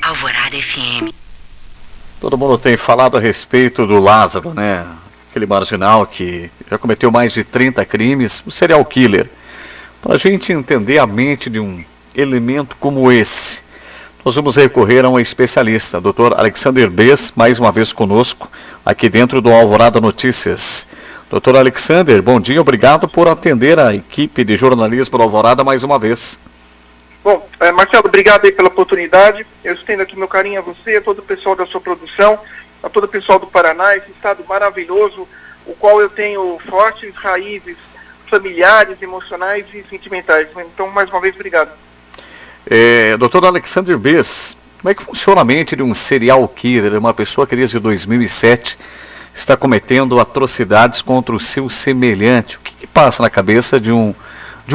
Alvorada FM. Todo mundo tem falado a respeito do Lázaro, né? Aquele marginal que já cometeu mais de 30 crimes, o serial killer. Para a gente entender a mente de um elemento como esse, nós vamos recorrer a um especialista, Dr. Alexander Bess, mais uma vez conosco, aqui dentro do Alvorada Notícias. Dr. Alexander, bom dia, obrigado por atender a equipe de jornalismo do Alvorada mais uma vez. Bom, Marcelo, obrigado aí pela oportunidade. Eu estendo aqui meu carinho a você, a todo o pessoal da sua produção, a todo o pessoal do Paraná, esse estado maravilhoso, o qual eu tenho fortes raízes familiares, emocionais e sentimentais. Então, mais uma vez, obrigado. Dr. Alexander Bess, como é que funciona a mente de um serial killer, uma pessoa que desde 2007 está cometendo atrocidades contra o seu semelhante? O que passa na cabeça de um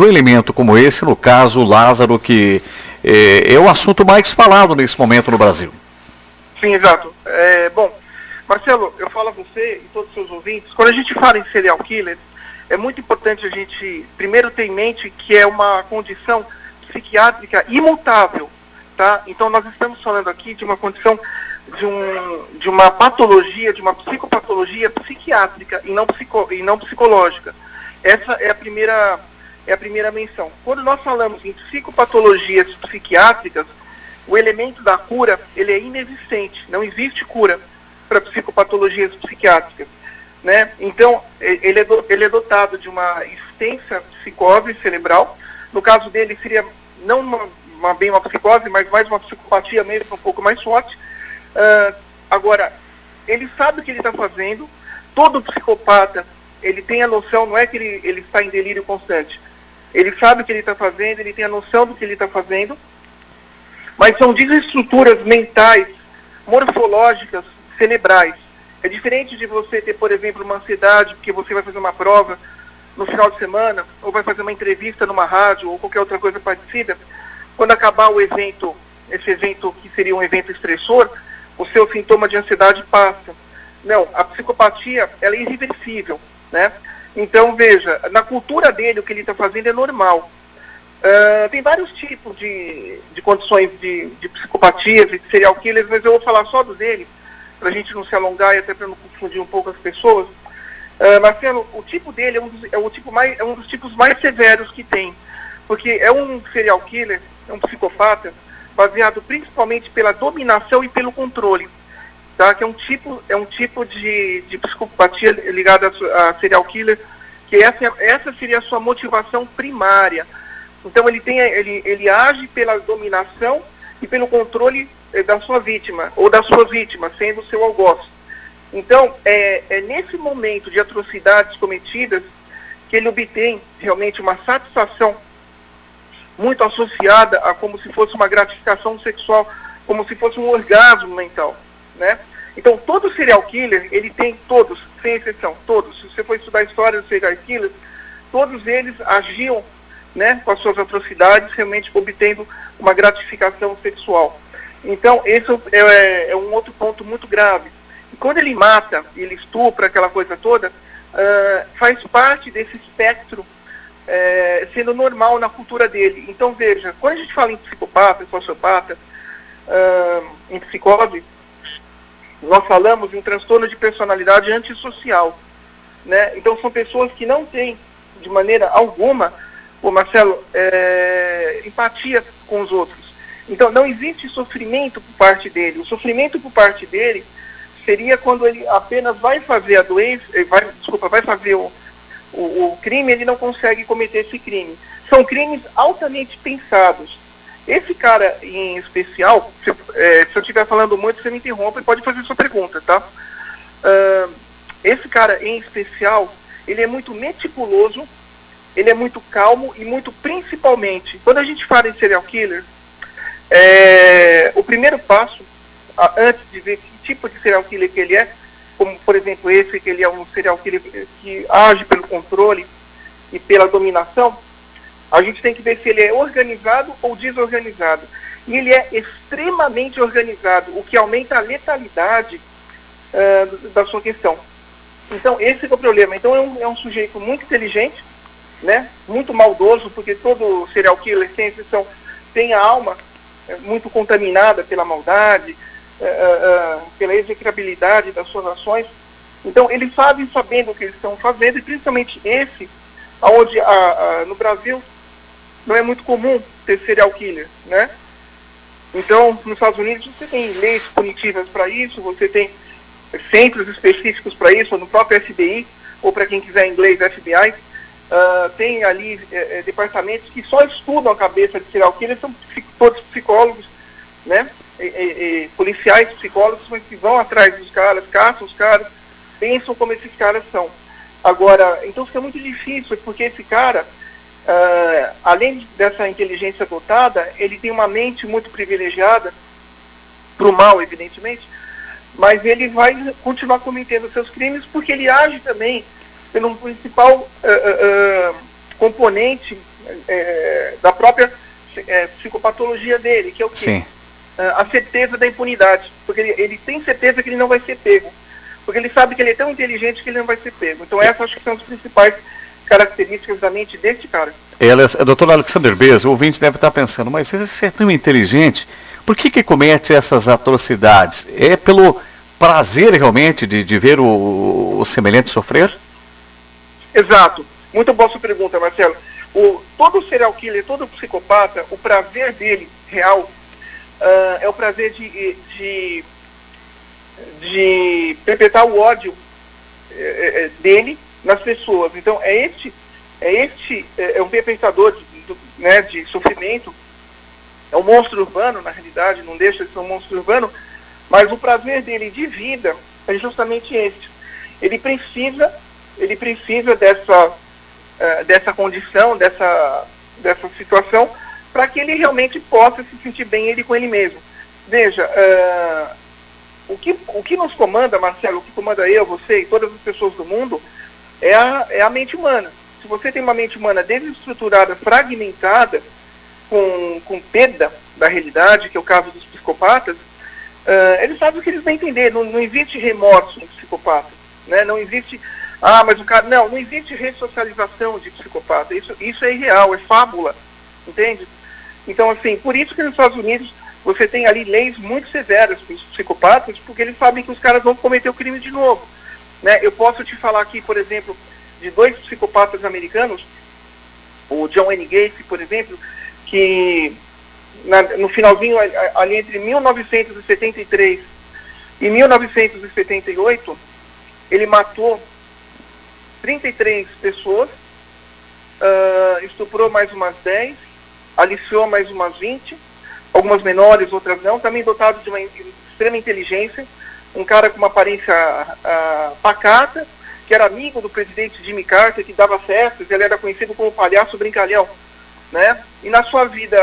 elemento como esse, no caso Lázaro, que é o assunto mais falado nesse momento no Brasil? Sim, exato. Bom, Marcelo, eu falo a você e todos os seus ouvintes, quando a gente fala em serial killer, é muito importante a gente primeiro ter em mente que é uma condição psiquiátrica imutável, tá? Então nós estamos falando aqui de uma condição de uma patologia, de uma psicopatologia psiquiátrica e não psicológica. Essa é a primeira menção. Quando nós falamos em psicopatologias psiquiátricas, o elemento da cura, ele é inexistente, não existe cura para psicopatologias psiquiátricas, né? Então, ele é dotado de uma extensa psicose cerebral. No caso dele, seria não bem uma psicose, mas mais uma psicopatia mesmo, um pouco mais forte. Agora, ele sabe o que ele está fazendo. Todo psicopata, ele tem a noção, não é que ele está em delírio constante. Ele sabe o que ele está fazendo, ele tem a noção do que ele está fazendo, mas são desestruturas mentais, morfológicas, cerebrais. É diferente de você ter, por exemplo, uma ansiedade, porque você vai fazer uma prova no final de semana, ou vai fazer uma entrevista numa rádio, ou qualquer outra coisa parecida. Quando acabar o evento, esse evento que seria um evento estressor, o seu sintoma de ansiedade passa. Não, a psicopatia, ela é irreversível, né? Então, veja, na cultura dele, o que ele está fazendo é normal. Tem vários tipos de condições de psicopatias e de serial killers, mas eu vou falar só do dele, para a gente não se alongar e até para não confundir um pouco as pessoas. Marcelo, o tipo dele é um dos tipos mais severos que tem, porque é um serial killer, é um psicopata, baseado principalmente pela dominação e pelo controle, tá? Que é um tipo de psicopatia ligada a serial killer, que essa seria a sua motivação primária. Então ele age pela dominação e pelo controle da sua vítima, ou da sua vítima, sendo o seu algoz. Então, é nesse momento de atrocidades cometidas que ele obtém realmente uma satisfação muito associada a como se fosse uma gratificação sexual, como se fosse um orgasmo mental, né? Então, todo serial killer, ele tem todos, sem exceção, todos. Se você for estudar a história dos serial killers, todos eles agiam, né, com as suas atrocidades, realmente obtendo uma gratificação sexual. Então, esse é um outro ponto muito grave. E quando ele mata, ele estupra, aquela coisa toda, faz parte desse espectro sendo normal na cultura dele. Então, veja, quando a gente fala em psicopata, sociopata, em psicose, nós falamos em transtorno de personalidade antissocial, né? Então, são pessoas que não têm, de maneira alguma, Marcelo, empatia com os outros. Então, não existe sofrimento por parte dele. O sofrimento por parte dele seria quando ele apenas vai fazer a doença, vai fazer o crime, ele não consegue cometer esse crime. São crimes altamente pensados. Esse cara em especial, se eu estiver falando muito, você me interrompe e pode fazer sua pergunta, tá? Esse cara em especial, ele é muito meticuloso, ele é muito calmo e muito principalmente, quando a gente fala em serial killer, o primeiro passo, antes de ver que tipo de serial killer que ele é, como por exemplo esse, que ele é um serial killer que age pelo controle e pela dominação, a gente tem que ver se ele é organizado ou desorganizado. E ele é extremamente organizado, o que aumenta a letalidade da sua questão. Então, esse é o problema. Então, é um sujeito muito inteligente, né? Muito maldoso, porque todo serial killer, sem exceção, tem a alma muito contaminada pela maldade, pela execrabilidade das suas ações. Então, eles fazem sabendo o que eles estão fazendo, e principalmente esse, onde no Brasil não é muito comum ter serial killer, né? Então, nos Estados Unidos você tem leis punitivas para isso, você tem centros específicos para isso, no próprio FBI, ou para quem quiser em inglês, FBI, tem ali departamentos que só estudam a cabeça de serial killer, são todos psicólogos, né? Policiais, psicólogos, mas que vão atrás dos caras, caçam os caras, pensam como esses caras são. Agora, então fica muito difícil, porque esse cara, além dessa inteligência dotada, ele tem uma mente muito privilegiada, para o mal, evidentemente, mas ele vai continuar cometendo seus crimes porque ele age também pelo principal componente da própria psicopatologia dele, que é o quê? Sim. A certeza da impunidade, porque ele tem certeza que ele não vai ser pego, porque ele sabe que ele é tão inteligente que ele não vai ser pego. Então essas acho que são as principais características da mente desse cara. Dr. Alexander Bez, o ouvinte deve estar pensando, mas você é tão inteligente, por que comete essas atrocidades? É pelo prazer realmente de ver o semelhante sofrer? Exato. Muito boa sua pergunta, Marcelo. Todo serial killer, todo psicopata, o prazer dele, real, é o prazer de perpetrar o ódio dele nas pessoas. Então, é um perpetrador de sofrimento, é um monstro urbano, na realidade, não deixa de ser um monstro urbano, mas o prazer dele de vida é justamente esse. Ele precisa dessa condição, dessa situação, para que ele realmente possa se sentir bem ele com ele mesmo. Veja, o que nos comanda, Marcelo, o que comanda eu, você e todas as pessoas do mundo, é a mente humana. Se você tem uma mente humana desestruturada, fragmentada, com perda da realidade, que é o caso dos psicopatas, eles sabem o que eles vão entender. Não existe remorso no psicopata, né? Não existe... mas o cara... Não existe ressocialização de psicopata. Isso é irreal, é fábula, entende? Então, assim, por isso que nos Estados Unidos você tem ali leis muito severas para os psicopatas, porque eles sabem que os caras vão cometer o crime de novo, né? Eu posso te falar aqui, por exemplo, de 2 psicopatas americanos, o John Wayne Gacy, por exemplo, que no finalzinho, ali entre 1973 e 1978, ele matou 33 pessoas, estuprou mais umas 10, aliciou mais umas 20, algumas menores, outras não, também dotado de uma extrema inteligência, um cara com uma aparência pacata, que era amigo do presidente Jimmy Carter, que dava festas, ele era conhecido como palhaço brincalhão, né? E na sua vida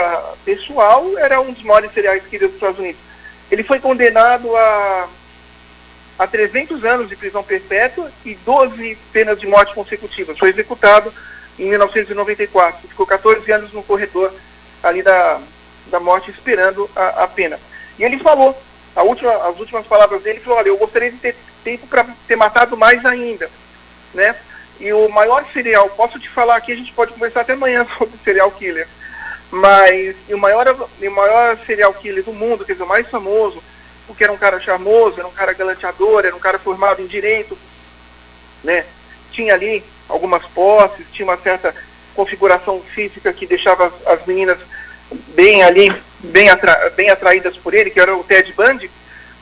pessoal era um dos maiores serial killers dos Estados Unidos. Ele foi condenado a 300 anos de prisão perpétua e 12 penas de morte consecutivas. Foi executado em 1994. Ficou 14 anos no corredor ali da morte esperando a pena. E ele falou, as últimas palavras dele, falou: olha, eu gostaria de ter tempo para ter matado mais ainda, né? E o maior serial, posso te falar aqui, a gente pode conversar até amanhã sobre serial killer, mas o maior serial killer do mundo, quer dizer, o mais famoso, porque era um cara charmoso, era um cara galanteador, era um cara formado em direito, né? Tinha ali algumas posses, tinha uma certa configuração física que deixava as meninas bem atraídas por ele, que era o Ted Bundy.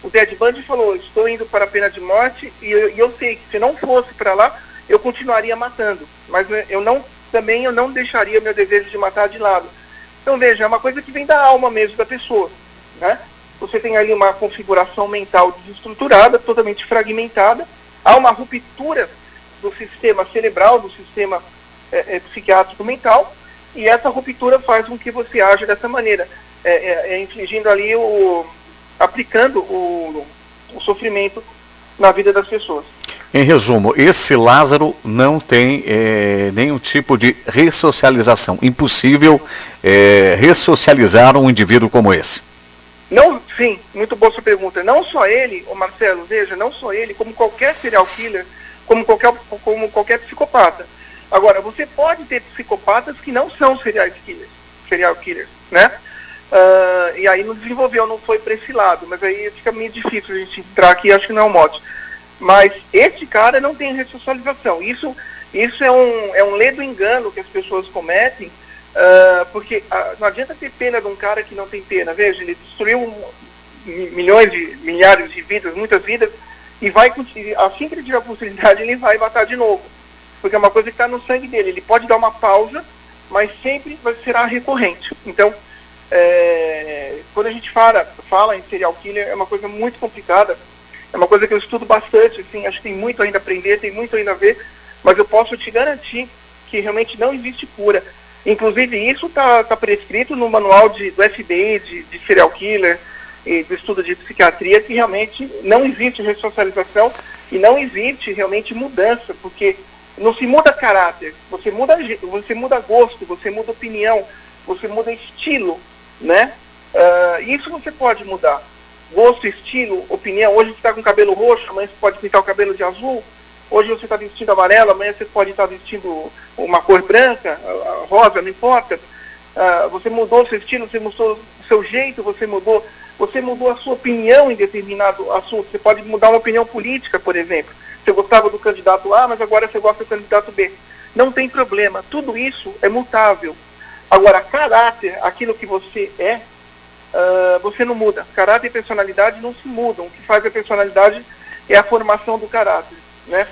O Ted Bundy falou: estou indo para a pena de morte e eu sei que se não fosse para lá, eu continuaria matando, mas eu não deixaria meu desejo de matar de lado. Então veja, é uma coisa que vem da alma mesmo da pessoa, né? Você tem ali uma configuração mental desestruturada, totalmente fragmentada, há uma ruptura do sistema cerebral, do sistema psiquiátrico mental, e essa ruptura faz com que você age dessa maneira, infligindo ali aplicando o sofrimento na vida das pessoas. Em resumo, esse Lázaro não tem nenhum tipo de ressocialização. Impossível ressocializar um indivíduo como esse. Não, sim, muito boa sua pergunta. Não só ele, Marcelo, veja, não só ele, como qualquer serial killer, como qualquer psicopata. Agora, você pode ter psicopatas que não são serial killers, né? e aí não desenvolveu, não foi para esse lado, mas aí fica meio difícil a gente entrar aqui, acho que não é o mote. Mas esse cara não tem ressocialização. Isso é um ledo engano que as pessoas cometem, porque não adianta ter pena de um cara que não tem pena. Veja, ele destruiu milhares de vidas, muitas vidas, e assim que ele tiver a possibilidade, ele vai matar de novo. Porque é uma coisa que está no sangue dele. Ele pode dar uma pausa, mas sempre será recorrente. Então, quando a gente fala em serial killer, é uma coisa muito complicada. É uma coisa que eu estudo bastante, assim, acho que tem muito ainda a aprender, tem muito ainda a ver, mas eu posso te garantir que realmente não existe cura. Inclusive, isso está prescrito no manual do FBI, de serial killer, e do estudo de psiquiatria, que realmente não existe ressocialização e não existe realmente mudança, porque não se muda caráter, você muda gosto, você muda opinião, você muda estilo, né? Isso você pode mudar. Gosto, estilo, opinião. Hoje você está com cabelo roxo, amanhã você pode pintar o cabelo de azul. Hoje você está vestindo amarelo, amanhã você pode estar vestindo uma cor branca, rosa, não importa. Você mudou o seu estilo, você mudou o seu jeito, você mudou a sua opinião em determinado assunto. Você pode mudar uma opinião política, por exemplo. Você gostava do candidato A, mas agora você gosta do candidato B. Não tem problema. Tudo isso é mutável. Agora, caráter, aquilo que você é, você não muda. Caráter e personalidade não se mudam. O que faz a personalidade é a formação do caráter, né?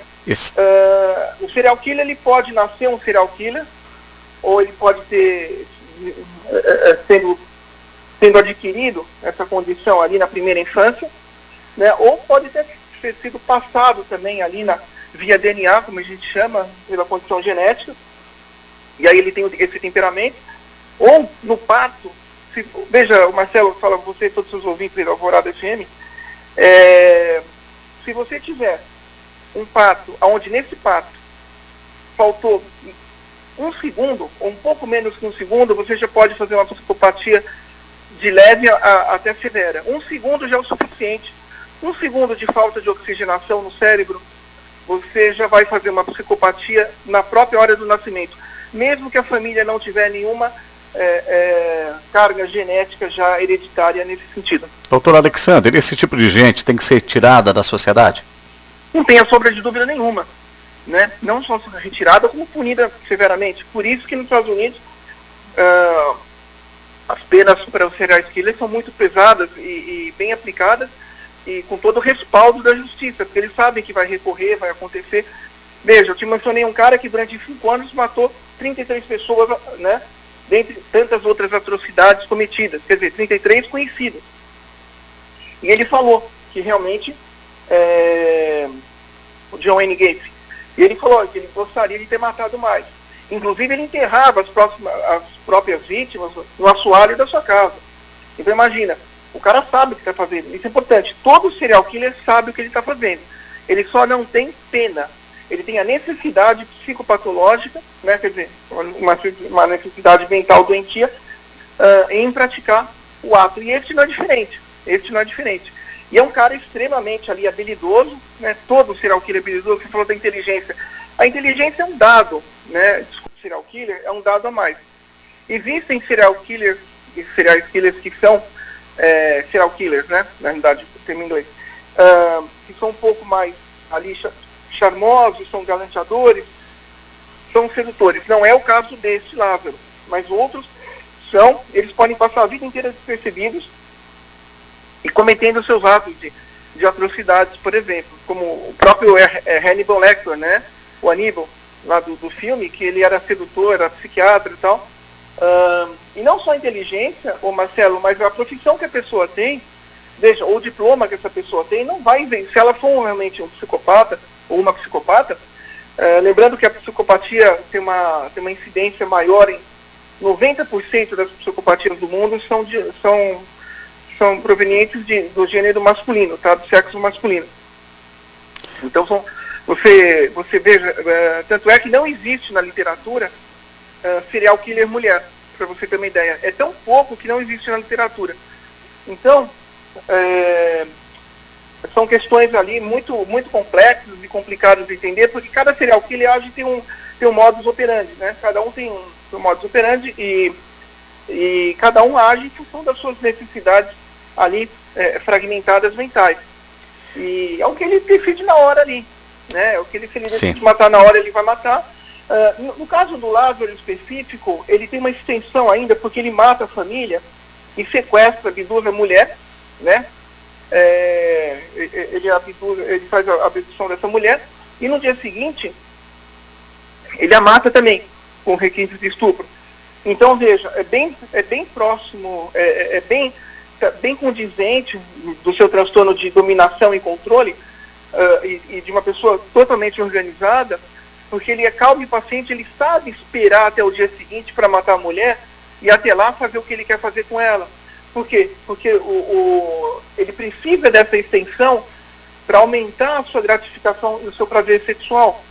O serial killer, ele pode nascer um serial killer, ou ele pode ter tendo adquirido essa condição ali na primeira infância, né? Ou pode ter sido passado também ali via DNA, como a gente chama, pela condição genética, e aí ele tem esse temperamento, ou no parto. Veja, o Marcelo fala, você e todos os seus ouvintes da Alvorada FM, se você tiver um parto, onde nesse parto faltou um segundo, ou um pouco menos que um segundo, você já pode fazer uma psicopatia de leve até severa. Um segundo já é o suficiente. Um segundo de falta de oxigenação no cérebro, você já vai fazer uma psicopatia na própria hora do nascimento. Mesmo que a família não tiver nenhuma carga genética já hereditária nesse sentido. Doutor Alexandre, esse tipo de gente tem que ser tirada da sociedade? Não tenha sombra de dúvida nenhuma, né? Não só retirada, como punida severamente. Por isso que nos Estados Unidos as penas para os serial killers são muito pesadas e bem aplicadas, e com todo o respaldo da justiça, porque eles sabem que vai recorrer, vai acontecer. Veja, eu te mencionei um cara que durante 5 anos matou 33 pessoas, né? Dentre tantas outras atrocidades cometidas, quer dizer, 33 conhecidas. E ele falou que realmente, o John Wayne Gacy, e ele falou que ele gostaria de ter matado mais. Inclusive ele enterrava as próprias vítimas no assoalho da sua casa. Então imagina, o cara sabe o que está fazendo, isso é importante. Todo serial killer sabe o que ele está fazendo. Ele só não tem pena. Ele tem a necessidade psicopatológica, né, quer dizer, uma necessidade mental doentia, em praticar o ato. E esse não é diferente. E é um cara extremamente ali habilidoso, né, todo serial killer é habilidoso. Você falou da inteligência. A inteligência é um dado, né, desculpa, serial killer é um dado a mais. Existem serial killers que são serial killers, né, na realidade, o termo em inglês, que são um pouco mais ali charmosos, são galanteadores, são sedutores. Não é o caso desse Lázaro, mas outros eles podem passar a vida inteira despercebidos e cometendo seus atos de atrocidades, por exemplo, como o próprio Hannibal Lecter, né, o Aníbal, lá do filme, que ele era sedutor, era psiquiatra e tal. E não só a inteligência, Marcelo, mas a profissão que a pessoa tem, veja, ou o diploma que essa pessoa tem, não vai vencer. Se ela for realmente um psicopata ou uma psicopata, lembrando que a psicopatia tem uma incidência maior em 90% das psicopatias do mundo são provenientes do gênero masculino, tá? Do sexo masculino. Então você veja, tanto é que não existe na literatura serial killer mulher, para você ter uma ideia. É tão pouco que não existe na literatura. Então, são questões ali muito, muito complexas e complicadas de entender, porque cada serial killer age tem um modus operandi, né? Cada um tem um modus operandi, e E cada um age em função das suas necessidades ali fragmentadas mentais. E é o que ele decide na hora ali, né? É o que ele, se ele decide matar na hora, ele vai matar. No caso do Lázaro específico, ele tem uma extensão ainda, porque ele mata a família e sequestra, abduz a mulher, né? Ele faz a abdução dessa mulher, e no dia seguinte ele a mata também, com requintes de estupro. Então, veja, é bem próximo, bem condizente do seu transtorno de dominação e controle, e de uma pessoa totalmente organizada, porque ele é calmo e paciente, ele sabe esperar até o dia seguinte para matar a mulher, e até lá fazer o que ele quer fazer com ela. Por quê? Porque ele precisa dessa extensão para aumentar a sua gratificação e o seu prazer sexual,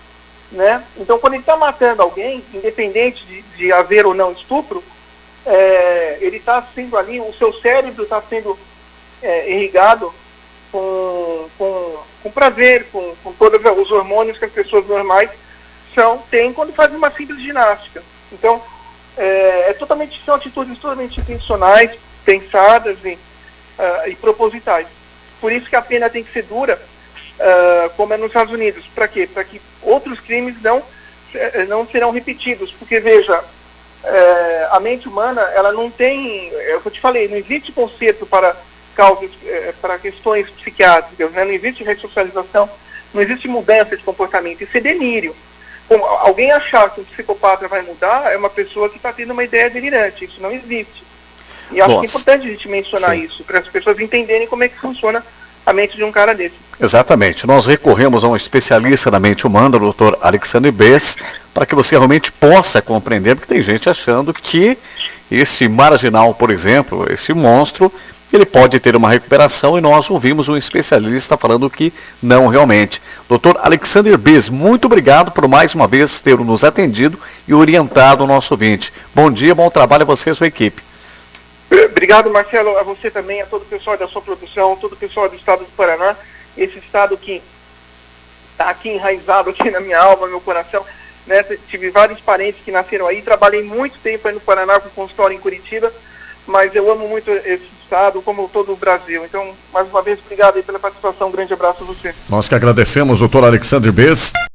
né? Então, quando ele está matando alguém, independente de haver ou não estupro, ele está sendo ali, o seu cérebro está sendo irrigado com prazer, com todos os hormônios que as pessoas normais têm quando fazem uma simples ginástica. Então, são atitudes totalmente intencionais, pensadas e propositais. Por isso que a pena tem que ser dura, como é nos Estados Unidos. Para quê? Para que outros crimes não serão repetidos. Porque, veja, a mente humana, ela não tem, eu te falei, não existe conserto para causas, para questões psiquiátricas, né? Não existe ressocialização, não existe mudança de comportamento. Isso é delírio. Alguém achar que um psicopata vai mudar é uma pessoa que está tendo uma ideia delirante. Isso não existe. E acho que é importante a gente mencionar isso, para as pessoas entenderem como é que funciona a mente de um cara desse. Exatamente. Nós recorremos a um especialista da mente humana, o Dr. Alexandre Bez, para que você realmente possa compreender, porque tem gente achando que esse marginal, por exemplo, esse monstro, ele pode ter uma recuperação, e nós ouvimos um especialista falando que não realmente. Dr. Alexandre Bez, muito obrigado por mais uma vez ter nos atendido e orientado o nosso ouvinte. Bom dia, bom trabalho a você e a sua equipe. Obrigado, Marcelo, a você também, a todo o pessoal da sua produção, todo o pessoal do estado do Paraná, esse estado que está aqui enraizado aqui na minha alma, no meu coração, né? Tive vários parentes que nasceram aí, trabalhei muito tempo aí no Paraná com consultório em Curitiba, mas eu amo muito esse estado, como todo o Brasil. Então, mais uma vez, obrigado aí pela participação, um grande abraço a você. Nós que agradecemos, doutor Alexandre Bez.